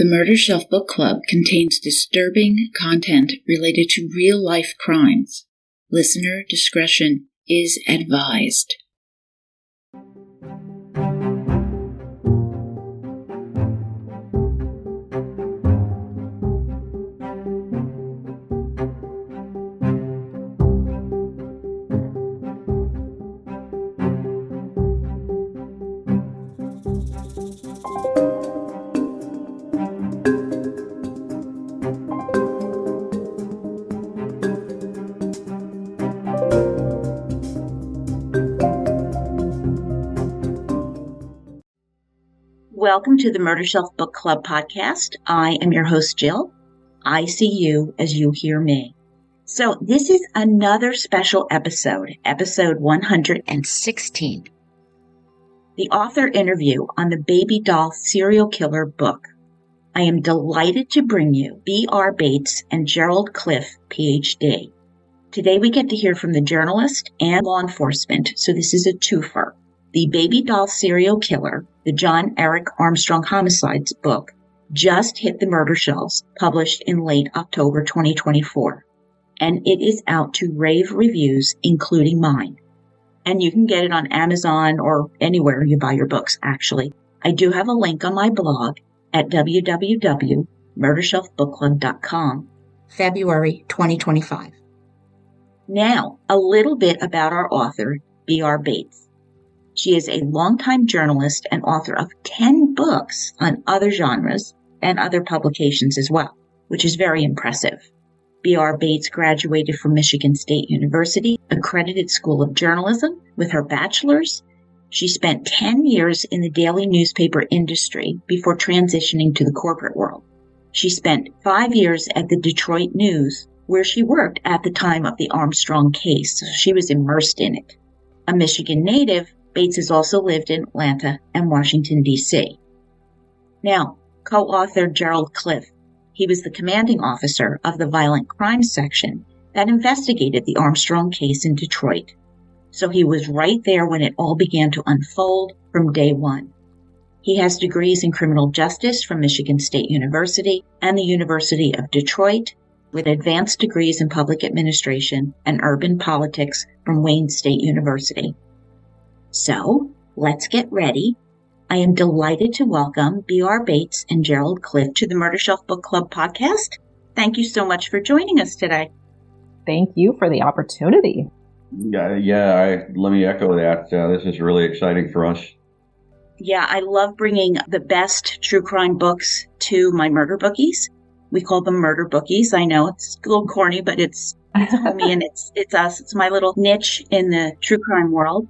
The Murder Shelf Book Club contains disturbing content related to real-life crimes. Listener discretion is advised. Welcome to the Murder Shelf Book Club podcast. I am your host, Jill. I see you as you hear me. So this is another special episode 116. The author interview on the baby doll serial killer book. I am delighted to bring you B.R. Bates and Gerry Cliff, Ph.D. Today we get to hear from the journalist and law enforcement, so this is a twofer. The baby doll serial killer, the John Eric Armstrong Homicides book, just hit the murder shelves, published in late October 2024. And it is out to rave reviews, including mine. And you can get it on Amazon or anywhere you buy your books, actually. I do have a link on my blog at www.murdershelfbookclub.com, February 2025. Now, a little bit about our author, B.R. Bates. She is a longtime journalist and author of 10 books on other genres and other publications as well, which is very impressive. B.R. Bates graduated from Michigan State University, accredited School of Journalism, with her bachelor's. She spent 10 years in the daily newspaper industry before transitioning to the corporate world. She spent 5 years at the Detroit News, where she worked at the time of the Armstrong case, so she was immersed in it. A Michigan native, Bates has also lived in Atlanta and Washington, D.C. Now, co-author Gerry Cliff, he was the commanding officer of the violent crimes section that investigated the Armstrong case in Detroit. So he was right there when it all began to unfold from day one. He has degrees in criminal justice from Michigan State University and the University of Detroit, with advanced degrees in public administration and urban politics from Wayne State University. So, let's get ready. I am delighted to welcome B.R. Bates and Gerry Cliff to the Murder Shelf Book Club podcast. Thank you so much for joining us today. Thank you for the opportunity. Let me echo that. This is really exciting for us. Yeah, I love bringing the best true crime books to my murder bookies. We call them murder bookies. I know it's a little corny, but it's me and it's us. It's my little niche in the true crime world.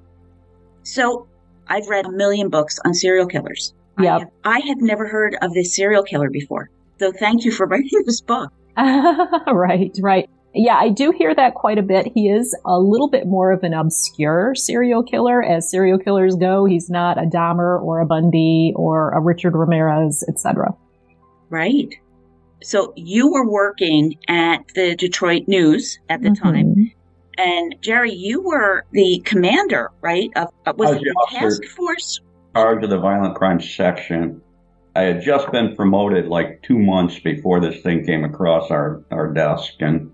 So I've read a million books on serial killers. Yep. I had never heard of this serial killer before. So thank you for writing this book. Right. Yeah, I do hear that quite a bit. He is a little bit more of an obscure serial killer as serial killers go. He's not a Dahmer or a Bundy or a Richard Ramirez, etc. Right. So you were working at the Detroit News at the time. And Gerry, you were the commander, right? Was it the task force? Charge of the violent crimes section. I had just been promoted like 2 months before this thing came across our desk, and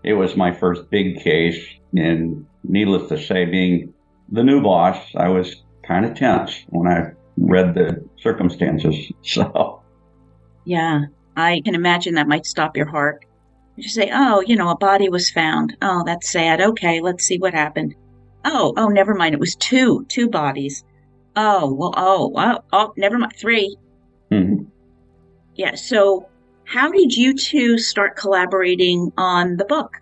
it was my first big case. And needless to say, being the new boss, I was kind of tense when I read the circumstances. So, yeah, I can imagine that might stop your heart. You say, a body was found. Oh, that's sad. Okay, let's see what happened. Oh, never mind. It was two bodies. Never mind. 3. Mm-hmm. Yeah. So how did you two start collaborating on the book?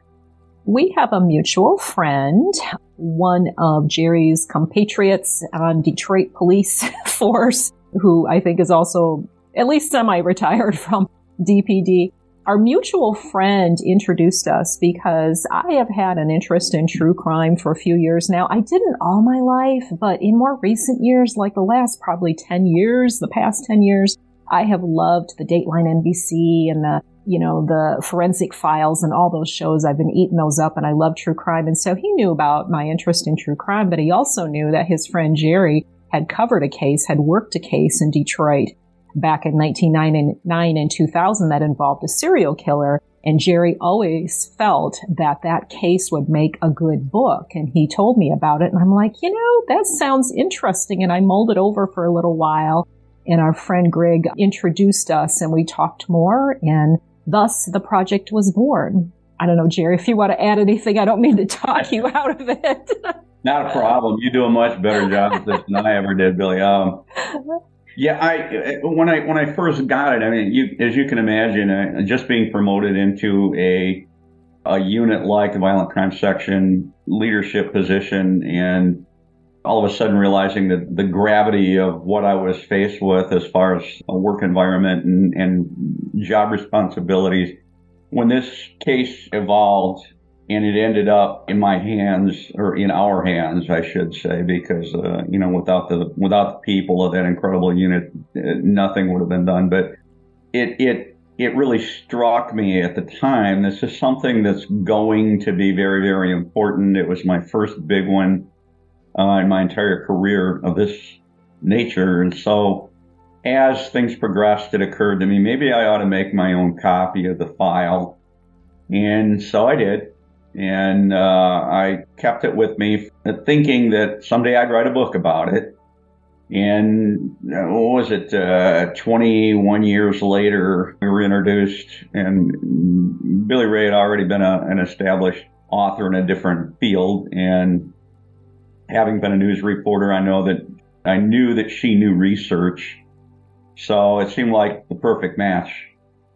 We have a mutual friend, one of Jerry's compatriots on Detroit police force, who I think is also at least semi-retired from DPD. Our mutual friend introduced us because I have had an interest in true crime for a few years now. I didn't all my life, but in more recent years, like the last probably 10 years, the past 10 years, I have loved the Dateline NBC and the Forensic Files and all those shows. I've been eating those up, and I love true crime. And so he knew about my interest in true crime, but he also knew that his friend Jerry had covered a case, had worked a case in Detroit back in 1999 and 2000 that involved a serial killer. And Gerry always felt that that case would make a good book. And he told me about it. And I'm like, that sounds interesting. And I mulled it over for a little while. And our friend Greg introduced us and we talked more. And thus the project was born. I don't know, Gerry, if you want to add anything, I don't mean to talk you out of it. Not a problem. You do a much better job at this than I ever did, Billy. When I first got it, I mean, as you can imagine, just being promoted into a unit like the Violent Crime Section leadership position, and all of a sudden realizing that the gravity of what I was faced with as far as a work environment and job responsibilities. When this case evolved and it ended up in my hands, or in our hands, I should say, because, without the people of that incredible unit, nothing would have been done. But it really struck me at the time. This is something that's going to be very, very important. It was my first big one in my entire career of this nature. And so as things progressed, it occurred to me, maybe I ought to make my own copy of the file. And so I did. And I kept it with me, thinking that someday I'd write a book about it. And what was it, 21 years later, we were introduced, and Billy Ray had already been an established author in a different field. And having been a news reporter, I knew that she knew research. So it seemed like the perfect match.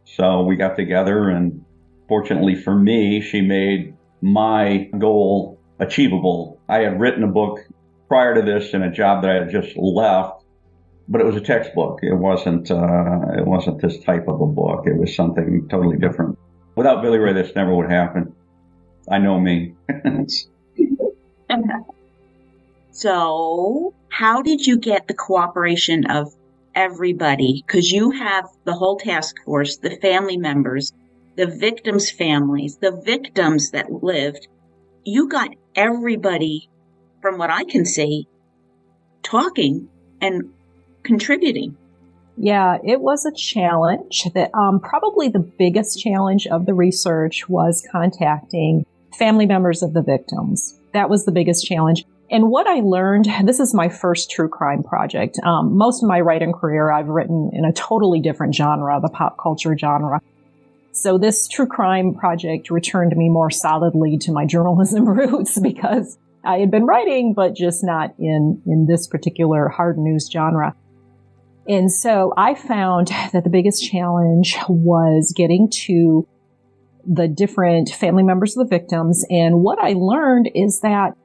So we got together, and fortunately for me, she made my goal achievable. I had written a book prior to this in a job that I had just left, but it was a textbook. It wasn't this type of a book. It was something totally different. Without Billy Ray, this never would happen. I know me. So, how did you get the cooperation of everybody? Because you have the whole task force, the family members, the victims' families, the victims that lived. You got everybody, from what I can see, talking and contributing. Yeah, it was a challenge. That probably the biggest challenge of the research was contacting family members of the victims. That was the biggest challenge. And what I learned, this is my first true crime project. Most of my writing career, I've written in a totally different genre, the pop culture genre. So this true crime project returned me more solidly to my journalism roots, because I had been writing, but just not in this particular hard news genre. And so I found that the biggest challenge was getting to the different family members of the victims. And what I learned is that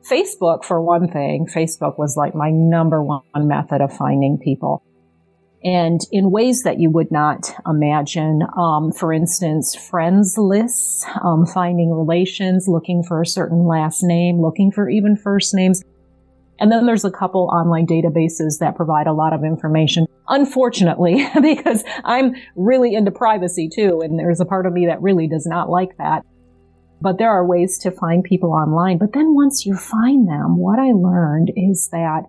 Facebook, for one thing, Facebook was like my number one method of finding people. And in ways that you would not imagine. For instance, friends lists, finding relations, looking for a certain last name, looking for even first names. And then there's a couple online databases that provide a lot of information, unfortunately, because I'm really into privacy too. And there's a part of me that really does not like that. But there are ways to find people online. But then once you find them, what I learned is that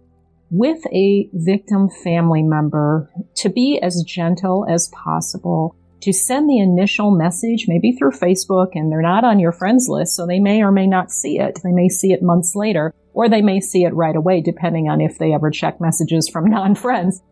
with a victim family member, to be as gentle as possible, to send the initial message, maybe through Facebook, and they're not on your friends list, so they may or may not see it. They may see it months later, or they may see it right away, depending on if they ever check messages from non-friends.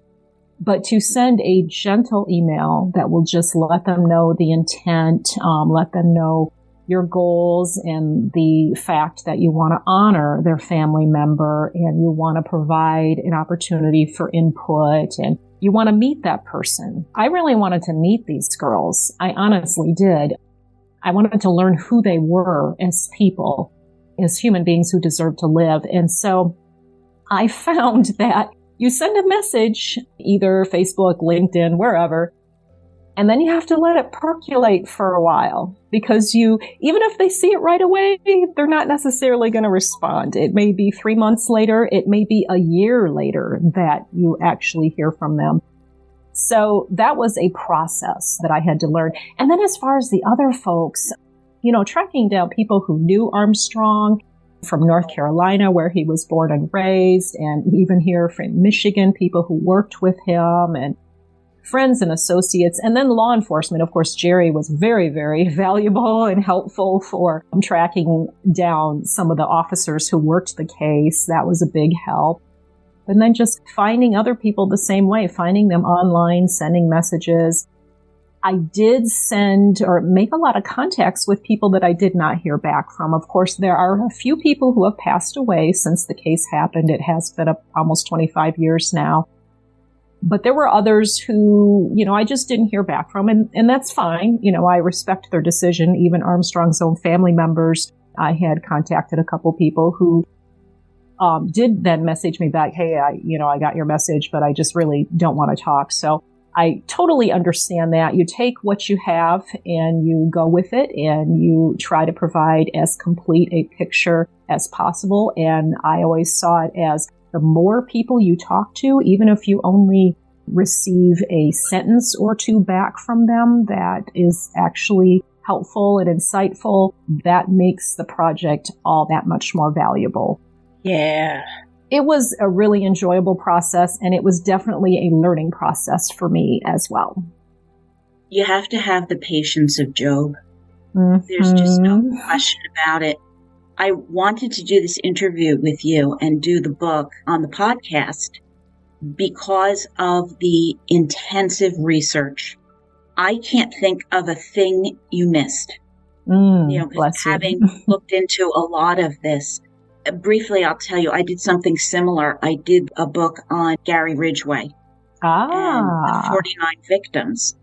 But to send a gentle email that will just let them know the intent, let them know your goals and the fact that you want to honor their family member, and you want to provide an opportunity for input, and you want to meet that person. I really wanted to meet these girls. I honestly did. I wanted to learn who they were as people, as human beings who deserve to live. And so I found that you send a message, either Facebook, LinkedIn, wherever, and then you have to let it percolate for a while, because even if they see it right away, they're not necessarily going to respond. It may be 3 months later. It may be a year later that you actually hear from them. So that was a process that I had to learn. And then as far as the other folks, tracking down people who knew Armstrong from North Carolina, where he was born and raised, and even here from Michigan, people who worked with him, and friends and associates, and then law enforcement. Of course, Gerry was very, very valuable and helpful for tracking down some of the officers who worked the case. That was a big help. And then just finding other people the same way, finding them online, sending messages. I did send or make a lot of contacts with people that I did not hear back from. Of course, there are a few people who have passed away since the case happened. It has been almost 25 years now. But there were others who, I just didn't hear back from. And that's fine. I respect their decision. Even Armstrong's own family members, I had contacted a couple people who did then message me back, hey, I got your message, but I just really don't want to talk. So I totally understand that. You take what you have and you go with it and you try to provide as complete a picture as possible. And I always saw it as the more people you talk to, even if you only receive a sentence or two back from them that is actually helpful and insightful, that makes the project all that much more valuable. Yeah. It was a really enjoyable process, and it was definitely a learning process for me as well. You have to have the patience of Job. Mm-hmm. There's just no question about it. I wanted to do this interview with you and do the book on the podcast because of the intensive research. I can't think of a thing you missed. Because having looked into a lot of this, briefly, I'll tell you, I did something similar. I did a book on Gary Ridgway and the 49 victims.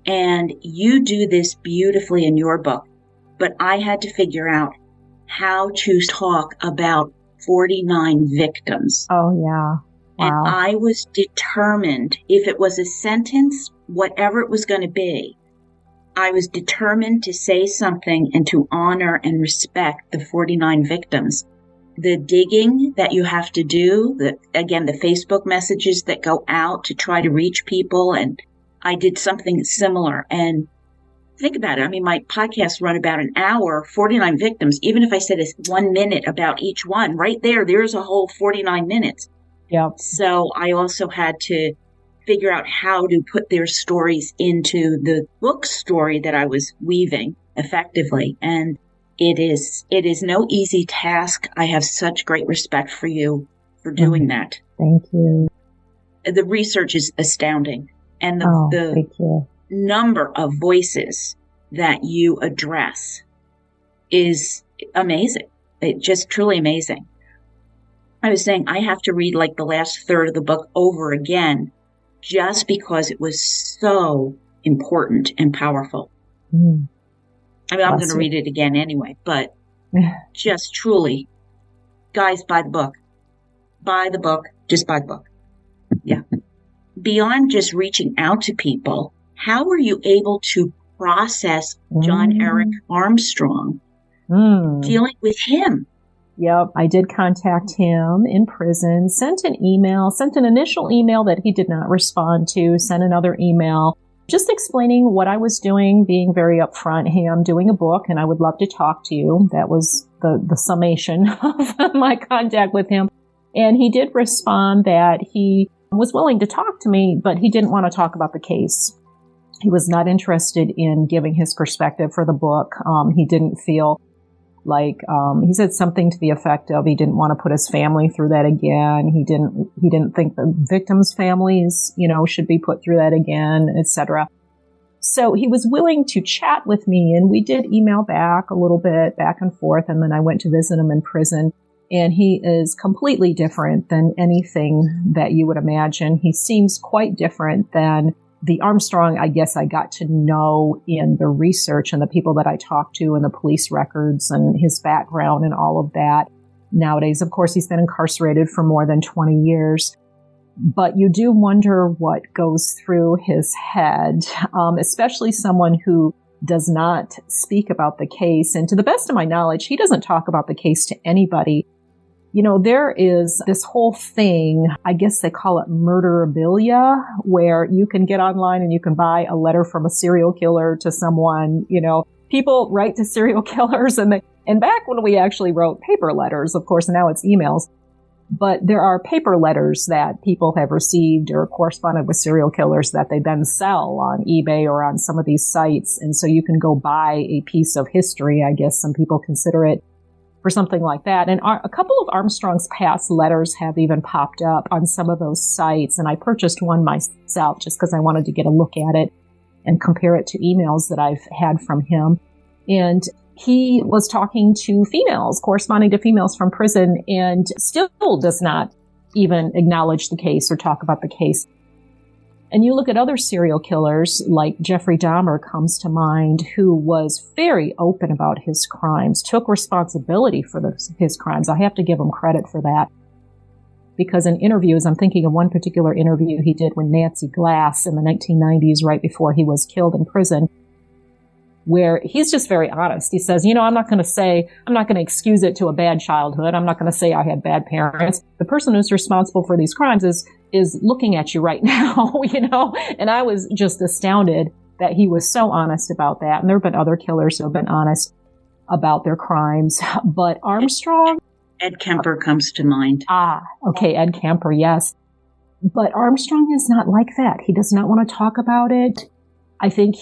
And you do this beautifully in your book. But I had to figure out how to talk about 49 victims. Oh, yeah. Wow. And I was determined, if it was a sentence, whatever it was going to be, I was determined to say something and to honor and respect the 49 victims. The digging that you have to do, the Facebook messages that go out to try to reach people. And I did something similar. And think about it. I mean, my podcasts run about an hour, 49 victims. Even if I said 1 minute about each one, right there's a whole 49 minutes. Yeah. So I also had to figure out how to put their stories into the book story that I was weaving effectively. And it is no easy task. I have such great respect for you for doing that. Thank you. The research is astounding. And thank you. Number of voices that you address is amazing. It's just truly amazing. I was saying I have to read like the last third of the book over again just because it was so important and powerful. Mm. I mean, I'm going to read it again anyway, but just truly, guys, buy the book. Buy the book. Just buy the book. Yeah. Beyond just reaching out to people, how were you able to process John Eric Armstrong, dealing with him? Yep, I did contact him in prison, sent an initial email that he did not respond to, sent another email, just explaining what I was doing, being very upfront. Hey, I'm doing a book and I would love to talk to you. That was the summation of my contact with him. And he did respond that he was willing to talk to me, but he didn't want to talk about the case. He was not interested in giving his perspective for the book. He didn't feel like, he said something to the effect of he didn't want to put his family through that again. He didn't think the victims' families, should be put through that again, etc. So he was willing to chat with me, and we did email back a little bit, back and forth, and then I went to visit him in prison. And he is completely different than anything that you would imagine. He seems quite different than the Armstrong, I guess, I got to know in the research and the people that I talked to and the police records and his background and all of that. Nowadays, of course, he's been incarcerated for more than 20 years. But you do wonder what goes through his head, especially someone who does not speak about the case. And to the best of my knowledge, he doesn't talk about the case to anybody. There is this whole thing, I guess they call it murderabilia, where you can get online and you can buy a letter from a serial killer to someone. People write to serial killers, and back when we actually wrote paper letters, of course, now it's emails. But there are paper letters that people have received or corresponded with serial killers that they then sell on eBay or on some of these sites. And so you can go buy a piece of history, I guess some people consider it, for something like that. And a couple of Armstrong's past letters have even popped up on some of those sites. And I purchased one myself just because I wanted to get a look at it and compare it to emails that I've had from him. And he was talking to females, corresponding to females from prison, and still does not even acknowledge the case or talk about the case. And you look at other serial killers, like Jeffrey Dahmer comes to mind, who was very open about his crimes, took responsibility for his crimes. I have to give him credit for that. Because in interviews, I'm thinking of one particular interview he did with Nancy Glass in the 1990s, right before he was killed in prison, where he's just very honest. He says, I'm not going to excuse it to a bad childhood. I'm not going to say I had bad parents. The person who's responsible for these crimes is looking at you right now, and I was just astounded that he was so honest about that. And there have been other killers who have been honest about their crimes, but Armstrong. Ed Kemper comes to mind. Okay. Ed Kemper. Yes. But Armstrong is not like that. He does not want to talk about it. I think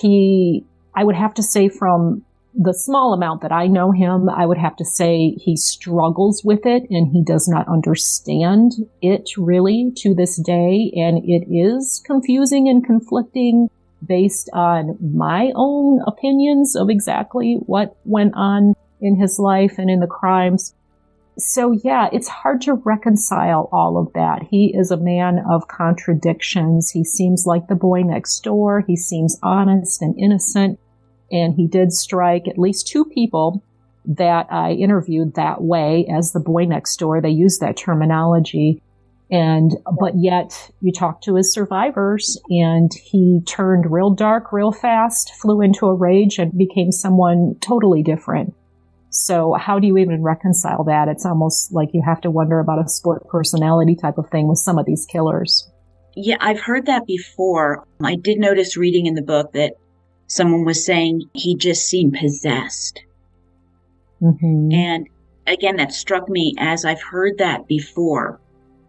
I would have to say from the small amount that I know him, I would have to say he struggles with it and he does not understand it really to this day. And it is confusing and conflicting based on my own opinions of exactly what went on in his life and in the crimes. So yeah, it's hard to reconcile all of that. He is a man of contradictions. He seems like the boy next door. He seems honest and innocent. And he did strike at least two people that I interviewed that way as the boy next door. They used that terminology. But yet you talk to his survivors and he turned real dark real fast, flew into a rage and became someone totally different. So how do you even reconcile that? It's almost like you have to wonder about a split personality type of thing with some of these killers. Yeah, I've heard that before. I did notice reading in the book that someone was saying he just seemed possessed. Mm-hmm. And again, that struck me as I've heard that before.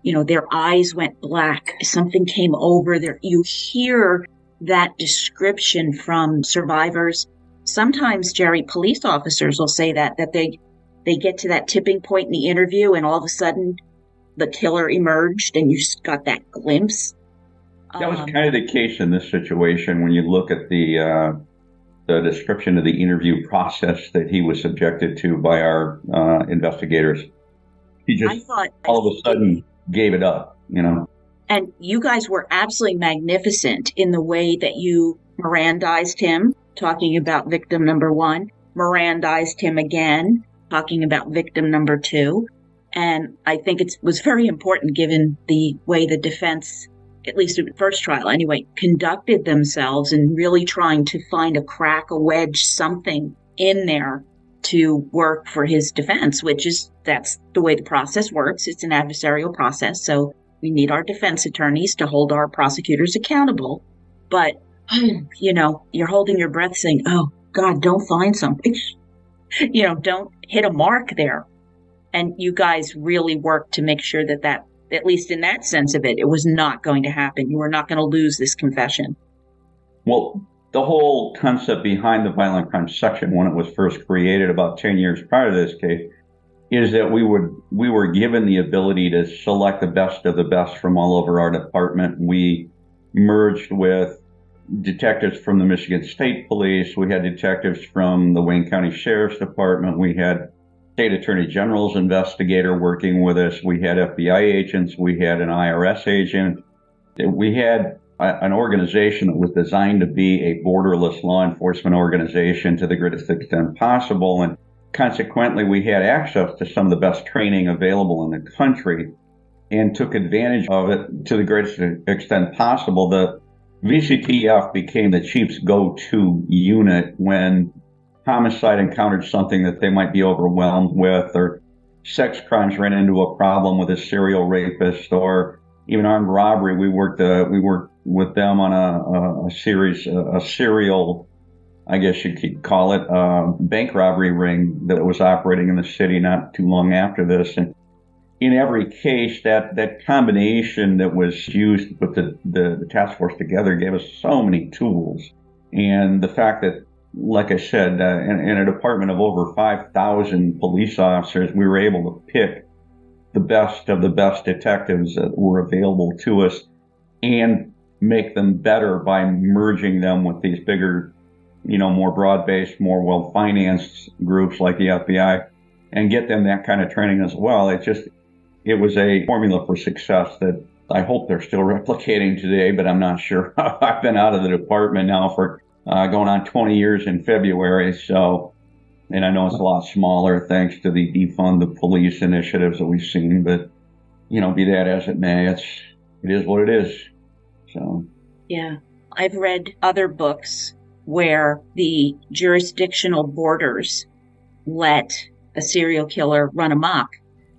Their eyes went black. Something came over there. You hear that description from survivors. Sometimes, Gerry, police officers will say that they get to that tipping point in the interview and all of a sudden the killer emerged and you got that glimpse. That was kind of the case in this situation when you look at the description of the interview process that he was subjected to by our investigators. He just all of a sudden gave it up, And you guys were absolutely magnificent in the way that you Mirandized him, talking about victim number one, Mirandized him again, talking about victim number two. And I think it was very important given the way the defense, at least in the first trial anyway, conducted themselves and really trying to find a crack, a wedge, something in there to work for his defense, that's the way the process works. It's an adversarial process. So we need our defense attorneys to hold our prosecutors accountable. But, you're holding your breath saying, oh, God, don't find something. Don't hit a mark there. And you guys really worked to make sure that, at least in that sense of it, it was not going to happen. You were not going to lose this confession. Well, the whole concept behind the violent crime section when it was first created about 10 years prior to this case is that we were given the ability to select the best of the best from all over our department. We merged with detectives from the Michigan State Police. We had detectives from the Wayne County Sheriff's Department. We had State Attorney General's investigator working with us. We had FBI agents. We had an IRS agent. We had an organization that was designed to be a borderless law enforcement organization to the greatest extent possible. And consequently, we had access to some of the best training available in the country and took advantage of it to the greatest extent possible. The VCTF became the chief's go-to unit when homicide encountered something that they might be overwhelmed with, or sex crimes ran into a problem with a serial rapist, or even armed robbery. We worked with them on a serial, I guess you could call it, bank robbery ring that was operating in the city not too long after this. And in every case, that combination that was used with the task force together gave us so many tools. And the fact that, like I said, in a department of over 5,000 police officers, we were able to pick the best of the best detectives that were available to us and make them better by merging them with these bigger, more broad-based, more well-financed groups like the FBI and get them that kind of training as well. It was a formula for success that I hope they're still replicating today, but I'm not sure. I've been out of the department now for going on 20 years in February, and I know it's a lot smaller thanks to the defund the police initiatives that we've seen, but, be that as it may, it is what it is. So. Yeah. I've read other books where the jurisdictional borders let a serial killer run amok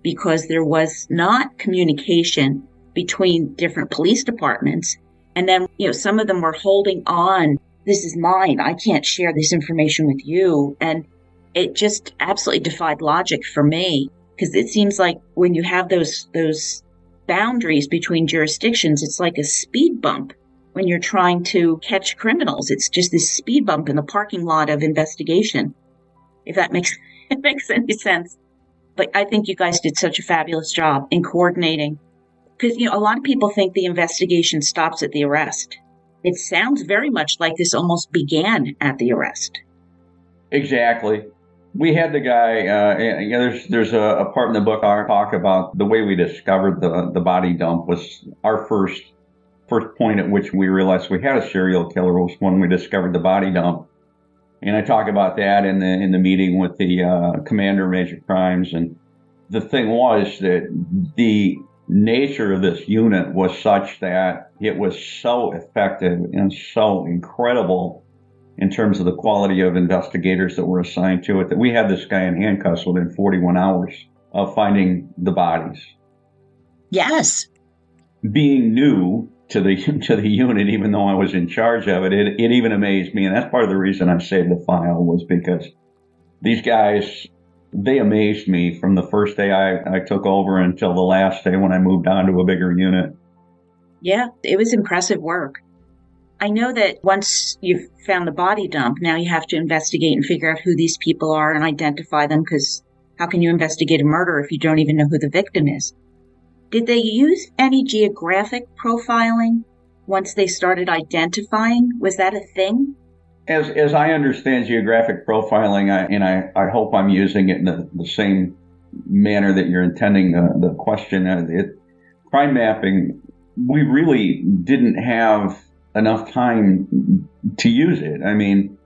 because there was not communication between different police departments. And then, some of them were holding on. This is mine. I can't share this information with you. And it just absolutely defied logic for me, because it seems like when you have those boundaries between jurisdictions, it's like a speed bump when you're trying to catch criminals. It's just this speed bump in the parking lot of investigation, if that makes any sense. But I think you guys did such a fabulous job in coordinating, because, a lot of people think the investigation stops at the arrest. It sounds very much like this almost began at the arrest. Exactly. We had the guy, there's a part in the book I talk about the way we discovered the body dump was our first point at which we realized we had a serial killer was when we discovered the body dump. And I talk about that in the meeting with the commander of major crimes. And the thing was that the nature of this unit was such that it was so effective and so incredible in terms of the quality of investigators that were assigned to it, that we had this guy in handcuffs within 41 hours of finding the bodies. Yes. Being new to the unit, even though I was in charge of it, it even amazed me. And that's part of the reason I saved the file, was because these guys, they amazed me from the first day I took over until the last day when I moved on to a bigger unit. Yeah, it was impressive work. I know that once you've found the body dump, now you have to investigate and figure out who these people are and identify them, because how can you investigate a murder if you don't even know who the victim is? Did they use any geographic profiling once they started identifying? Was that a thing? As I understand geographic profiling, I hope I'm using it in the same manner that you're intending the question. Crime mapping, we really didn't have enough time to use it. I mean,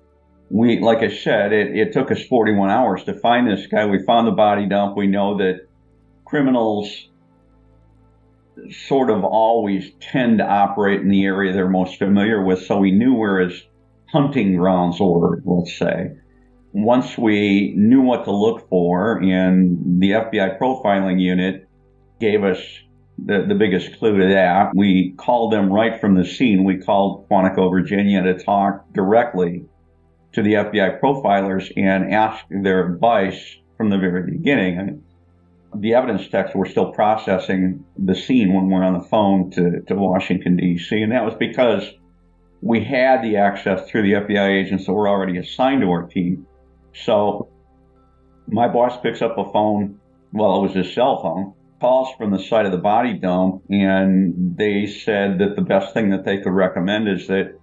like I said, it took us 41 hours to find this guy. We found the body dump. We know that criminals sort of always tend to operate in the area they're most familiar with, so we knew where his hunting grounds were, let's say. Once we knew what to look for, and the FBI profiling unit gave us the biggest clue to that, we called them right from the scene. We called Quantico, Virginia, to talk directly to the FBI profilers and ask their advice from the very beginning. The evidence techs were still processing the scene when we're on the phone to Washington, D.C., and that was because we had the access through the FBI agents that were already assigned to our team. So my boss picks up a phone, well, it was his cell phone, calls from the site of the body dump, and they said that the best thing that they could recommend is that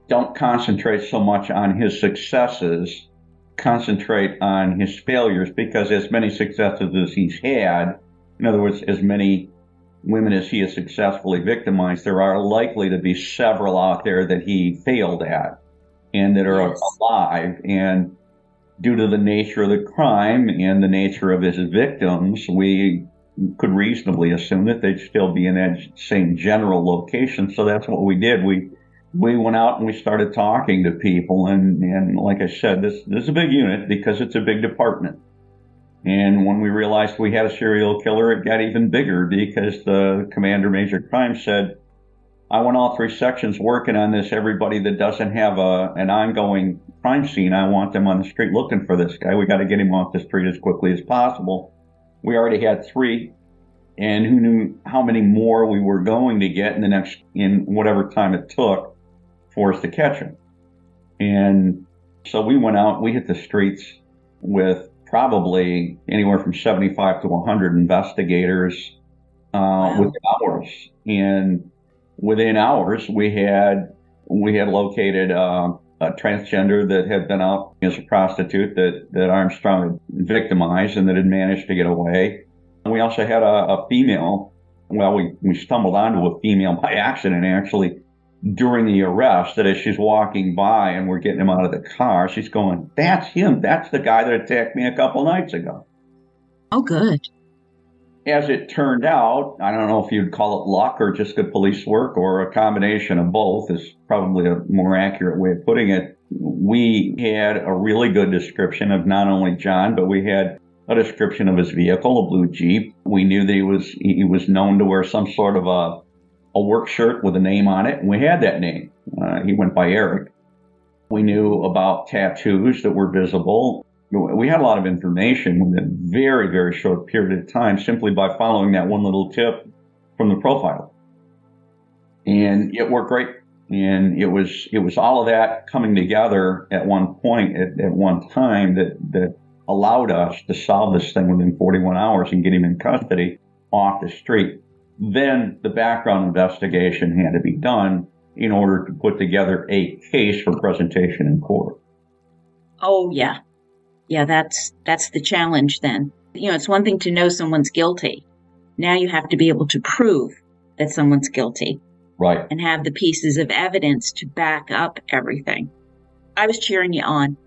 don't concentrate so much on his successes, concentrate on his failures, because as many successes as he's had, in other words, as many women as he has successfully victimized, there are likely to be several out there that he failed at and that are alive. And due to the nature of the crime and the nature of his victims, we could reasonably assume that they'd still be in that same general location. So that's what we did. We went out and we started talking to people. And like I said, this is a big unit because it's a big department. And when we realized we had a serial killer, it got even bigger because the commander major crime said, I want all three sections working on this. Everybody that doesn't have an ongoing crime scene, I want them on the street looking for this guy. We got to get him off the street as quickly as possible. We already had 3 and who knew how many more we were going to get in whatever time it took for us to catch him. And so we went out, we hit the streets with probably anywhere from 75 to 100 investigators within hours. And within hours, we had located a transgender that had been out as a prostitute that Armstrong had victimized and that had managed to get away. And we also had a female. Well, we stumbled onto a female by accident, actually, during the arrest, that as she's walking by and we're getting him out of the car, she's going, "That's him. That's the guy that attacked me a couple nights ago." Oh, good. As it turned out, I don't know if you'd call it luck or just good police work or a combination of both is probably a more accurate way of putting it. We had a really good description of not only John, but we had a description of his vehicle, a blue Jeep. We knew that he was known to wear some sort of a work shirt with a name on it, and we had that name. He went by Eric. We knew about tattoos that were visible. We had a lot of information within a very, very short period of time simply by following that one little tip from the profile. And it worked great. And it was all of that coming together at one point, at one time, that allowed us to solve this thing within 41 hours and get him in custody off the street. Then the background investigation had to be done in order to put together a case for presentation in court. Oh, yeah. Yeah, that's the challenge then. It's one thing to know someone's guilty. Now you have to be able to prove that someone's guilty. Right. And have the pieces of evidence to back up everything. I was cheering you on.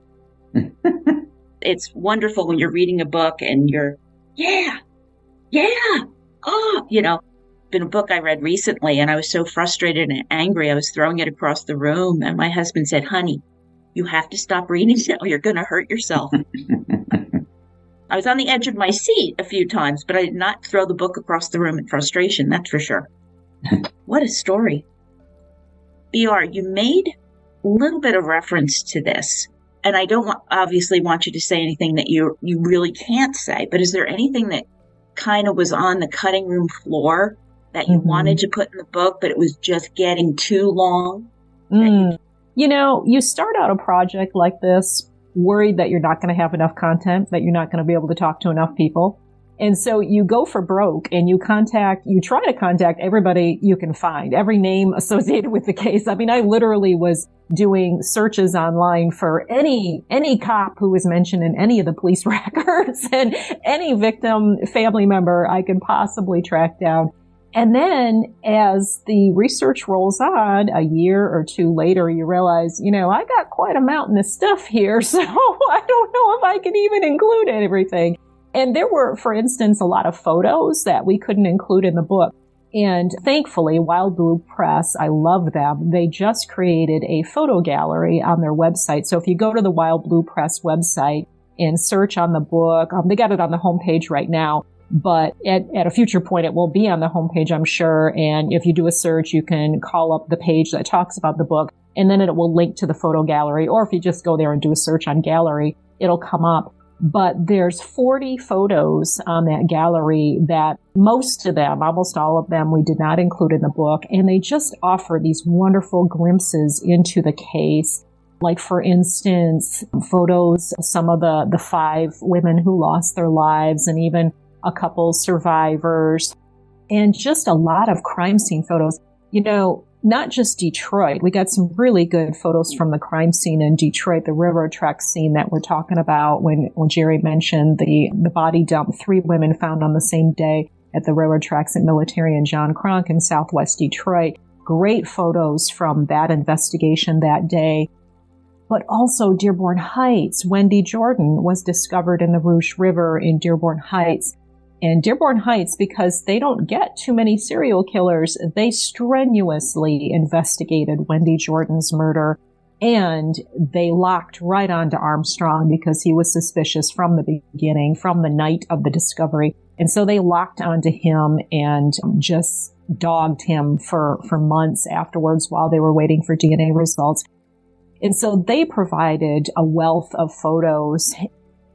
It's wonderful when you're reading a book and you're, yeah, been a book I read recently, and I was so frustrated and angry, I was throwing it across the room, and my husband said, "Honey, you have to stop reading now. You're going to hurt yourself." I was on the edge of my seat a few times, but I did not throw the book across the room in frustration, that's for sure. What a story. BR, you made a little bit of reference to this, and I don't obviously want you to say anything that you really can't say, but is there anything that kind of was on the cutting room floor that you wanted to put in the book, but it was just getting too long? You start out a project like this worried that you're not going to have enough content, that you're not going to be able to talk to enough people. And so you go for broke and you try to contact everybody you can find, every name associated with the case. I mean, I literally was doing searches online for any cop who was mentioned in any of the police records and any victim family member I could possibly track down. And then as the research rolls on, a year or two later, you realize, I got quite a mountain of stuff here, so I don't know if I can even include everything. And there were, for instance, a lot of photos that we couldn't include in the book. And thankfully, Wild Blue Press, I love them. They just created a photo gallery on their website. So if you go to the Wild Blue Press website and search on the book, they got it on the homepage right now. But at a future point, it will be on the homepage, I'm sure. And if you do a search, you can call up the page that talks about the book, and then it will link to the photo gallery. Or if you just go there and do a search on gallery, it'll come up. But there's 40 photos on that gallery that most of them, almost all of them, we did not include in the book. And they just offer these wonderful glimpses into the case. Like, for instance, photos of some of the 5 women who lost their lives, and even a couple survivors, and just a lot of crime scene photos. Not just Detroit. We got some really good photos from the crime scene in Detroit, the railroad track scene that we're talking about when Gerry mentioned the body dump, 3 women found on the same day at the railroad tracks at Military and John Cronk in Southwest Detroit. Great photos from that investigation that day. But also Dearborn Heights. Wendy Jordan was discovered in the Rouge River in Dearborn Heights. And Dearborn Heights, because they don't get too many serial killers, they strenuously investigated Wendy Jordan's murder, and they locked right onto Armstrong because he was suspicious from the beginning, from the night of the discovery. And so they locked onto him and just dogged him for months afterwards while they were waiting for DNA results. And so they provided a wealth of photos.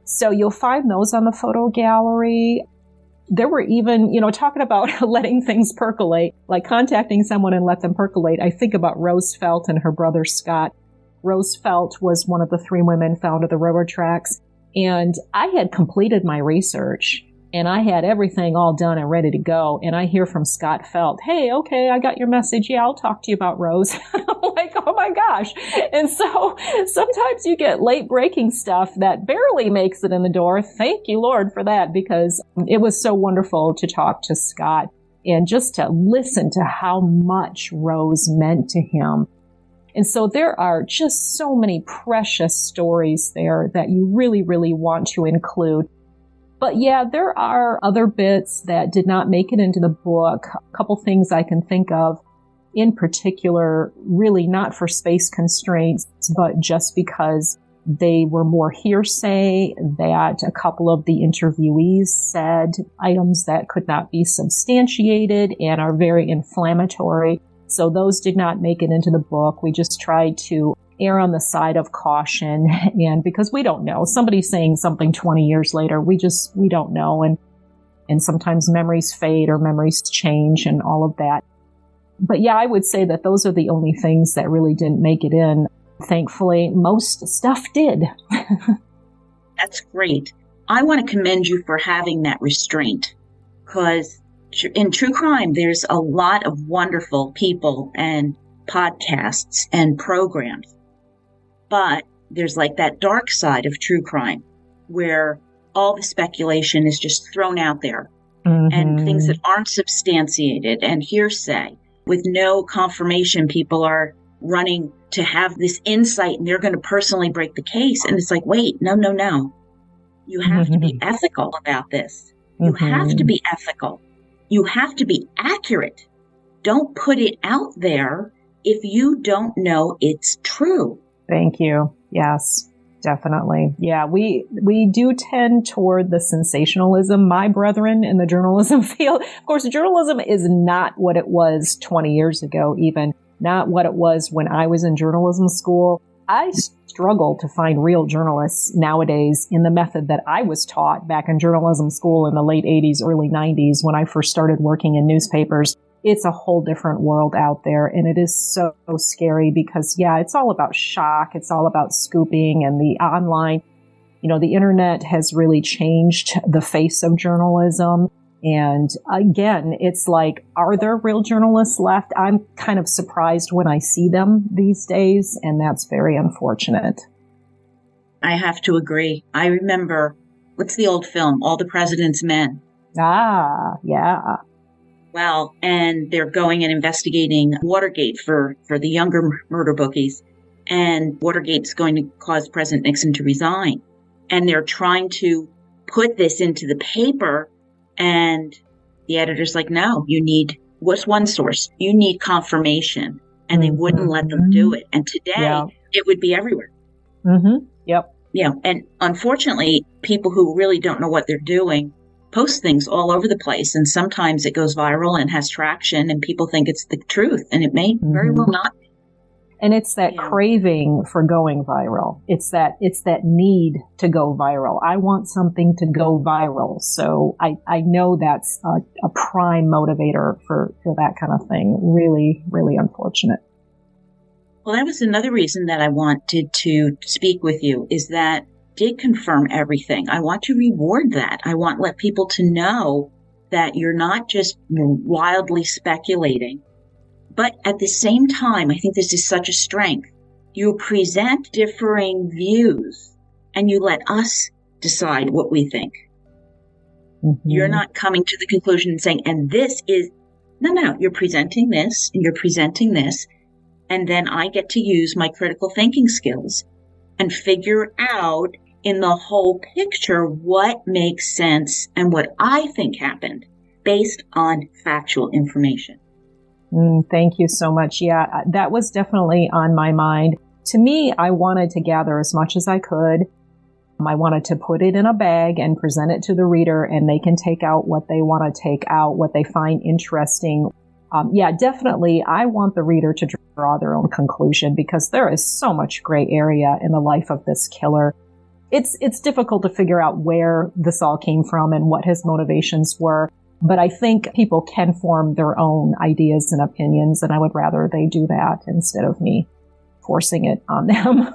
So you'll find those on the photo gallery. there were even, talking about letting things percolate, like contacting someone and let them percolate. I think about Rose Felt and her brother Scott. Rose Felt was one of the 3 women found at the railroad tracks. And I had completed my research and I had everything all done and ready to go. And I hear from Scott Felt, hey, okay, I got your message. Yeah, I'll talk to you about Rose. I'm like, oh my gosh. And so sometimes you get late breaking stuff that barely makes it in the door. Thank you, Lord, for that, because it was so wonderful to talk to Scott and just to listen to how much Rose meant to him. And so there are just so many precious stories there that you really, really want to include. But yeah, there are other bits that did not make it into the book. A couple things I can think of in particular, really not for space constraints, but just because they were more hearsay, that a couple of the interviewees said items that could not be substantiated and are very inflammatory. So those did not make it into the book. We just tried to err on the side of caution. And because we don't know, somebody's saying something 20 years later, we don't know. And sometimes memories fade or memories change and all of that. But yeah, I would say that those are the only things that really didn't make it in. Thankfully, most stuff did. That's great. I want to commend you for having that restraint, because in true crime, there's a lot of wonderful people and podcasts and programs. But there's like that dark side of true crime where all the speculation is just thrown out there and things that aren't substantiated and hearsay with no confirmation. People are running to have this insight and they're going to personally break the case. And it's like, wait, no. You have to be ethical about this. You have to be ethical. You have to be accurate. Don't put it out there if you don't know it's true. Thank you. Yes, definitely. Yeah, we do tend toward the sensationalism, my brethren, in the journalism field. Of course, journalism is not what it was 20 years ago, even not what it was when I was in journalism school. I struggle to find real journalists nowadays in the method that I was taught back in journalism school in the late 80s, early 90s when I first started working in newspapers. It's a whole different world out there, and it is so scary because, yeah, it's all about shock. It's all about scooping, and the online, the internet has really changed the face of journalism. And again, it's like, are there real journalists left? I'm kind of surprised when I see them these days, and that's very unfortunate. I have to agree. I remember, what's the old film? All the President's Men. Ah, yeah. Well, and they're going and investigating Watergate for the younger murder bookies. And Watergate's going to cause President Nixon to resign. And they're trying to put this into the paper. And the editor's like, no, what's one source? You need confirmation. And they wouldn't let them do it. And today, it would be everywhere. Yep. Yeah. And unfortunately, people who really don't know what they're doing post things all over the place. And sometimes it goes viral and has traction and people think it's the truth. And it may very well not be. And it's that craving for going viral. It's that need to go viral. I want something to go viral. So I know that's a prime motivator for that kind of thing. Really, really unfortunate. Well, that was another reason that I wanted to speak with you, is that did confirm everything. I want to reward that. I want to let people to know that you're not just wildly speculating. But at the same time, I think this is such a strength. You present differing views and you let us decide what we think. You're not coming to the conclusion and saying, and this is, no, you're presenting this and you're presenting this. And then I get to use my critical thinking skills and figure out in the whole picture what makes sense and what I think happened based on factual information. Thank you so much. Yeah, that was definitely on my mind. To me, I wanted to gather as much as I could. I wanted to put it in a bag and present it to the reader, and they can take out what they want to take out, what they find interesting. Definitely, I want the reader to draw their own conclusion because there is so much gray area in the life of this killer. it's difficult to figure out where this all came from and what his motivations were. But I think people can form their own ideas and opinions, and I would rather they do that instead of me forcing it on them.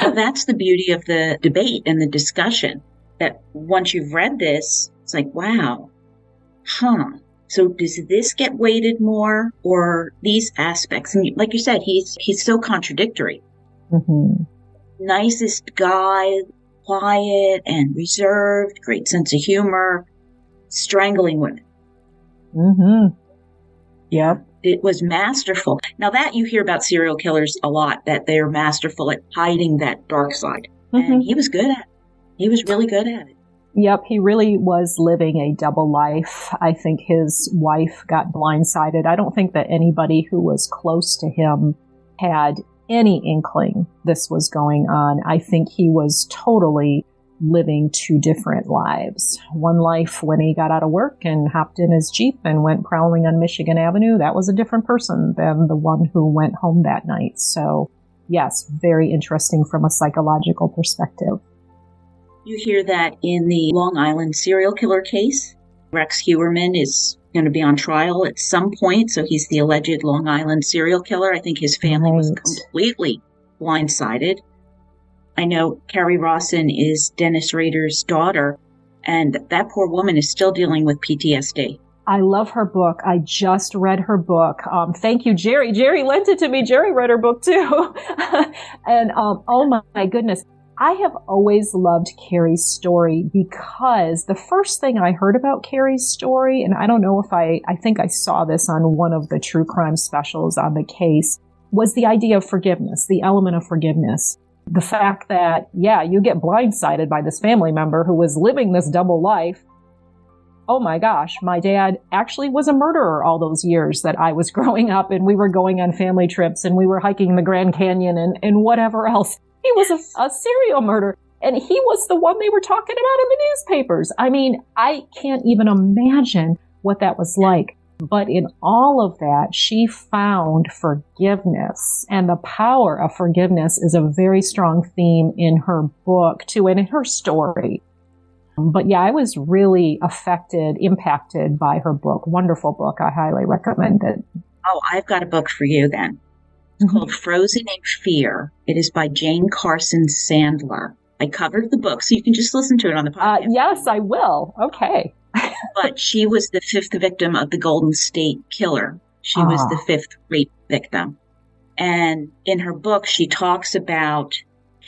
Well, that's the beauty of the debate and the discussion, that once you've read this, it's like, wow, so does this get weighted more, or these aspects? And like you said, he's so contradictory. Mm-hmm. Nicest guy, quiet and reserved, great sense of humor, strangling women. Mm-hmm. Yep. It was masterful. Now that you hear about serial killers a lot, that they're masterful at hiding that dark side. Mm-hmm. And he was good at it. He was really good at it. Yep, he really was living a double life. I think his wife got blindsided. I don't think that anybody who was close to him had any inkling this was going on. I think he was totally living two different lives. One life when he got out of work and hopped in his Jeep and went prowling on Michigan Avenue, that was a different person than the one who went home that night. So yes, very interesting from a psychological perspective. You hear that in the Long Island serial killer case. Rex Heuermann is going to be on trial at some point, so he's the alleged Long Island serial killer. I think his family was completely blindsided. I know Carrie Rawson is Dennis Rader's daughter, and that poor woman is still dealing with PTSD. I love her book. I just read her book. Thank you, Gerry. Gerry lent it to me. Gerry read her book too. And oh my goodness. I have always loved Carrie's story because the first thing I heard about Carrie's story, and I don't know if I think I saw this on one of the true crime specials on the case, was the idea of forgiveness, the element of forgiveness. The fact that, yeah, you get blindsided by this family member who was living this double life. Oh my gosh, my dad actually was a murderer all those years that I was growing up, and we were going on family trips and we were hiking the Grand Canyon and whatever else. He was a serial murderer, and he was the one they were talking about in the newspapers. I mean, I can't even imagine what that was like. But in all of that, she found forgiveness, and the power of forgiveness is a very strong theme in her book, too, and in her story. But yeah, I was really impacted by her book. Wonderful book. I highly recommend it. Oh, I've got a book for you then. It's called Frozen in Fear. It is by Jane Carson Sandler. I covered the book, so you can just listen to it on the podcast. Yes, I will. Okay. But she was the fifth victim of the Golden State Killer. She was the fifth rape victim. And in her book, she talks about